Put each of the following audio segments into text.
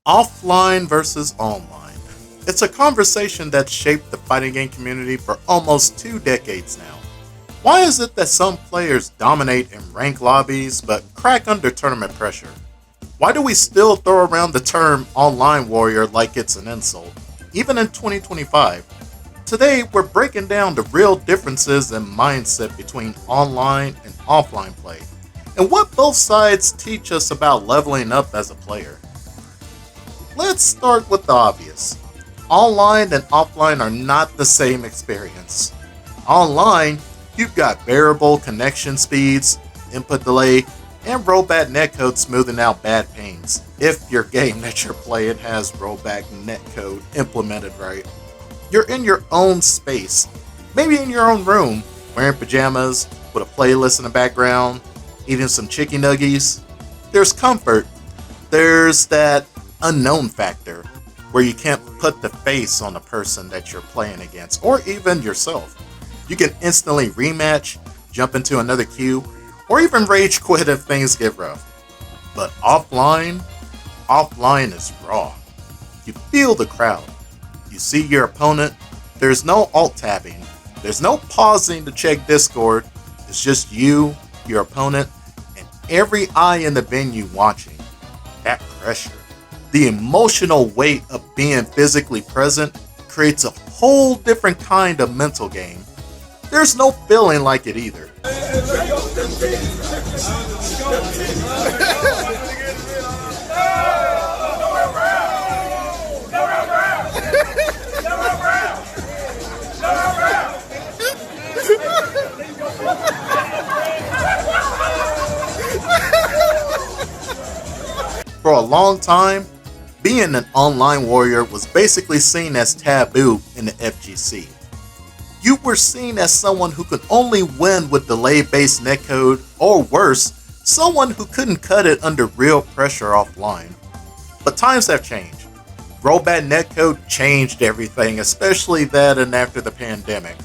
Offline versus online. It's a conversation that's shaped the fighting game community for almost 2 decades now. Why is it that some players dominate in ranked lobbies but crack under tournament pressure? Why do we still throw around the term online warrior like it's an insult, even in 2025? Today, we're breaking down the real differences in mindset between online and offline play, and what both sides teach us about leveling up as a player. Let's start with the obvious. Online and offline are not the same experience. Online, you've got variable connection speeds, input delay, and rollback netcode smoothing out bad pings, if your game that you're playing has rollback netcode implemented right. You're in your own space, maybe in your own room, wearing pajamas, with a playlist in the background, eating some chicken nuggies. There's comfort. There's that unknown factor, where you can't put the face on the person that you're playing against, or even yourself. You can instantly rematch, jump into another queue, or even rage quit if things get rough. But offline is raw. You feel the crowd. You see your opponent. There's no alt tabbing. There's no pausing to check Discord. It's just you, your opponent, and every eye in the venue watching. That pressure. The emotional weight of being physically present creates a whole different kind of mental game. There's no feeling like it either. For a long time, being an online warrior was basically seen as taboo in the FGC. You were seen as someone who could only win with delay-based netcode, or worse, someone who couldn't cut it under real pressure offline. But times have changed. Rollback netcode changed everything, especially that and after the pandemic.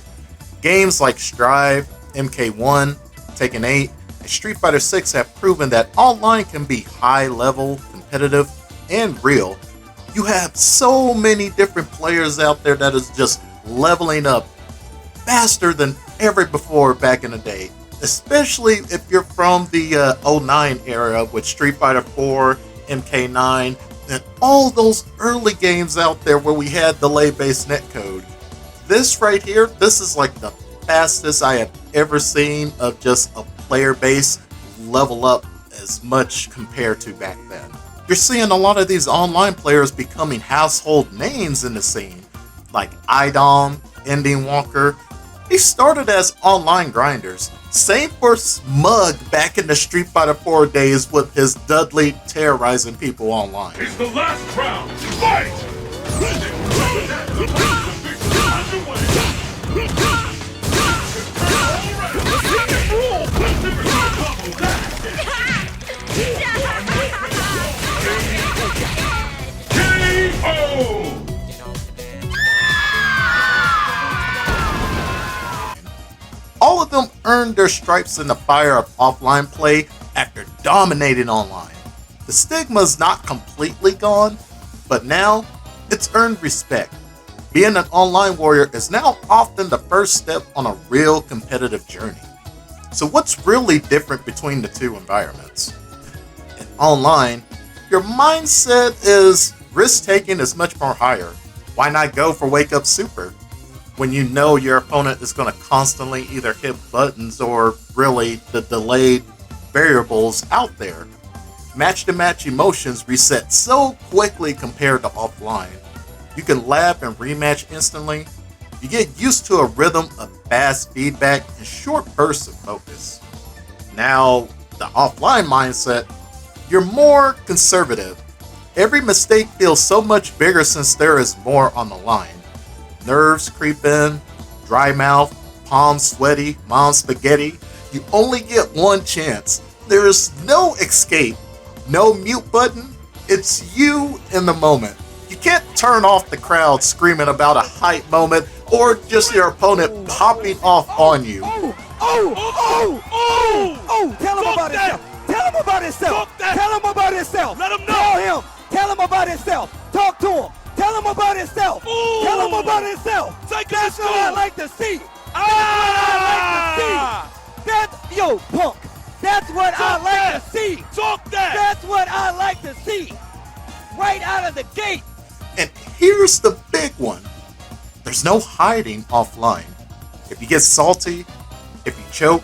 Games like Strive, MK1, Tekken 8, and Street Fighter 6 have proven that online can be high-level, competitive, and real. You have so many different players out there that is just leveling up faster than ever before back in the day, especially if you're from the 09 era with Street Fighter 4, MK9, and all those early games out there where we had delay-based netcode. This right here, this is like the fastest I have ever seen of just a player base level up as much compared to back then. You're seeing a lot of these online players becoming household names in the scene, like IDOM, Ending Walker. They started as online grinders. Same for Smug back in the Street Fighter 4 days with his Dudley terrorizing people online. It's the last round. Fight! All of them earned their stripes in the fire of offline play after dominating online. The stigma's not completely gone, but now it's earned respect. Being an online warrior is now often the first step on a real competitive journey. So what's really different between the two environments? In online, your mindset is risk-taking is much more higher. Why not go for Wake Up Super when you know your opponent is going to constantly either hit buttons or really the delayed variables out there? Match-to-match emotions reset so quickly compared to offline. You can laugh and rematch instantly. You get used to a rhythm of fast feedback and short bursts of focus. Now, the offline mindset, you're more conservative. Every mistake feels so much bigger since there is more on the line. Nerves creep in, dry mouth, palms sweaty, mom spaghetti. You only get one chance. There is no escape, no mute button. It's you in the moment. You can't turn off the crowd screaming about a hype moment or just your opponent popping off on you. Tell him about himself. Tell him about himself. Tell him about himself. Let him know. Tell Tell him about himself. Talk to him. Tell him about himself. Ooh. Tell him about himself. That's what I like to see. Yo, punk. That's what I like to see. Talk that. That's what I like to see. Right out of the gate. And here's the big one. There's no hiding offline. If you get salty, if you choke,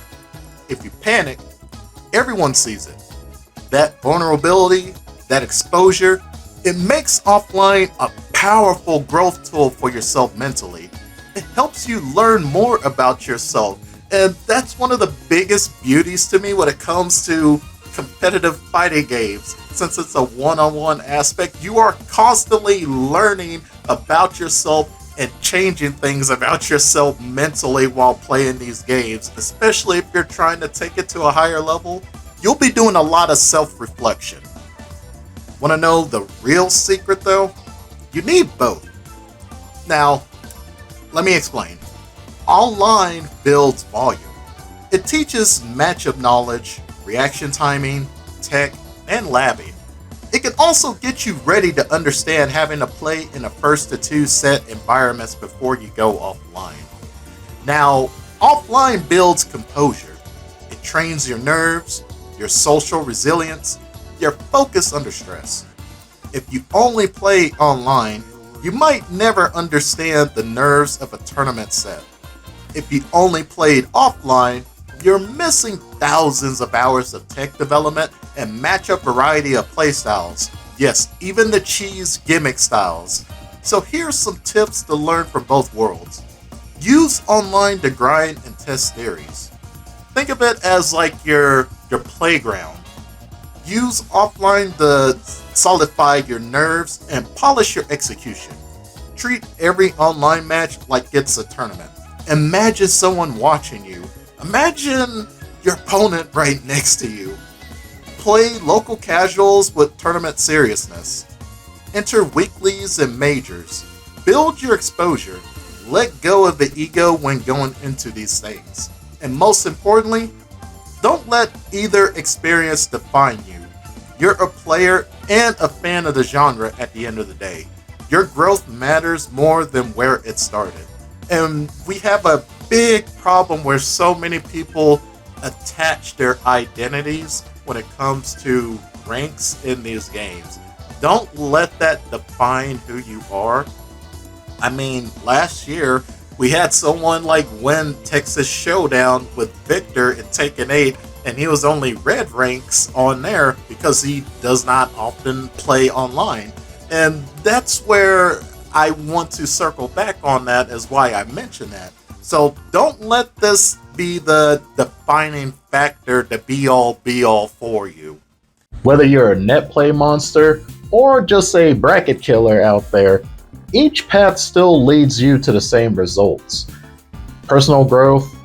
if you panic, everyone sees it. That vulnerability, that exposure, it makes offline a powerful growth tool for yourself mentally. It helps you learn more about yourself. And that's one of the biggest beauties to me when it comes to competitive fighting games. Since it's a one-on-one aspect, you are constantly learning about yourself and changing things about yourself mentally while playing these games, especially if you're trying to take it to a higher level. You'll be doing a lot of self-reflection. Want to know the real secret though? You need both. Now, let me explain. Online builds volume. It teaches matchup knowledge, reaction timing, tech, and labbing. It can also get you ready to understand having to play in a 1st to 2 set environments before you go offline. Now, offline builds composure. It trains your nerves, your social resilience, your focus under stress. If you only play online, you might never understand the nerves of a tournament set. If you only played offline, you're missing thousands of hours of tech development and matchup variety of playstyles. Yes, even the cheese gimmick styles. So here's some tips to learn from both worlds. Use online to grind and test theories. Think of it as like your playground. Use offline to solidify your nerves and polish your execution. Treat every online match like it's a tournament. Imagine someone watching you. Imagine your opponent right next to you. Play local casuals with tournament seriousness. Enter weeklies and majors. Build your exposure. Let go of the ego when going into these things. And most importantly, don't let either experience define you. You're a player and a fan of the genre at the end of the day. Your growth matters more than where it started. And we have a big problem where so many people attach their identities when it comes to ranks in these games. Don't let that define who you are. I mean, last year we had someone like win Texas Showdown with Victor in Tekken 8, and he was only red ranks on there because he does not often play online. And that's where I want to circle back on that, is why I mentioned that. So don't let this be the defining factor, the be-all for you. Whether you're a net play monster or just a bracket killer out there, each path still leads you to the same results. Personal growth,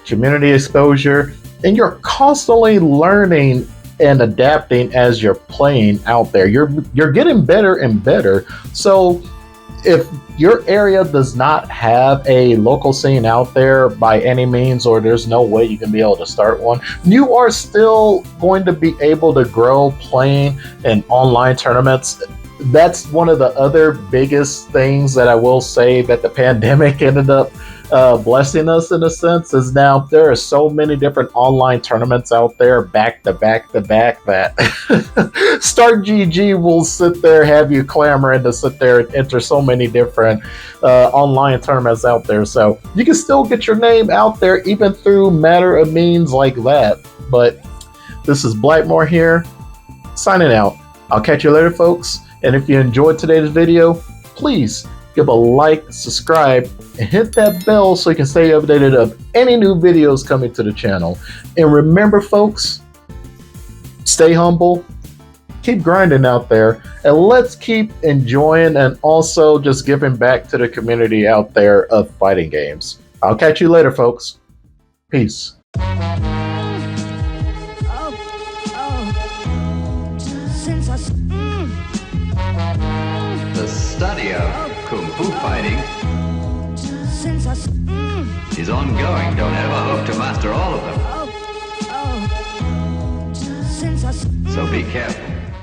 community exposure, and you're constantly learning and adapting as you're playing out there. You're getting better and better. So if your area does not have a local scene out there by any means, or there's no way you can be able to start one, you are still going to be able to grow playing in online tournaments. That's one of the other biggest things that I will say that the pandemic ended up blessing us in a sense, is now there are so many different online tournaments out there back to back that Start GG will sit there, have you clamoring to sit there and enter so many different online tournaments out there. So you can still get your name out there even through matter of means like that. But this is Blightmore here, signing out. I'll catch you later, folks. And if you enjoyed today's video, please give a like, subscribe, and hit that bell so you can stay updated of any new videos coming to the channel. And remember, folks, stay humble, keep grinding out there, and let's keep enjoying and also just giving back to the community out there of fighting games. I'll catch you later, folks. Peace. The study of Kung Fu fighting is ongoing. Don't ever hope to master all of them. So be careful.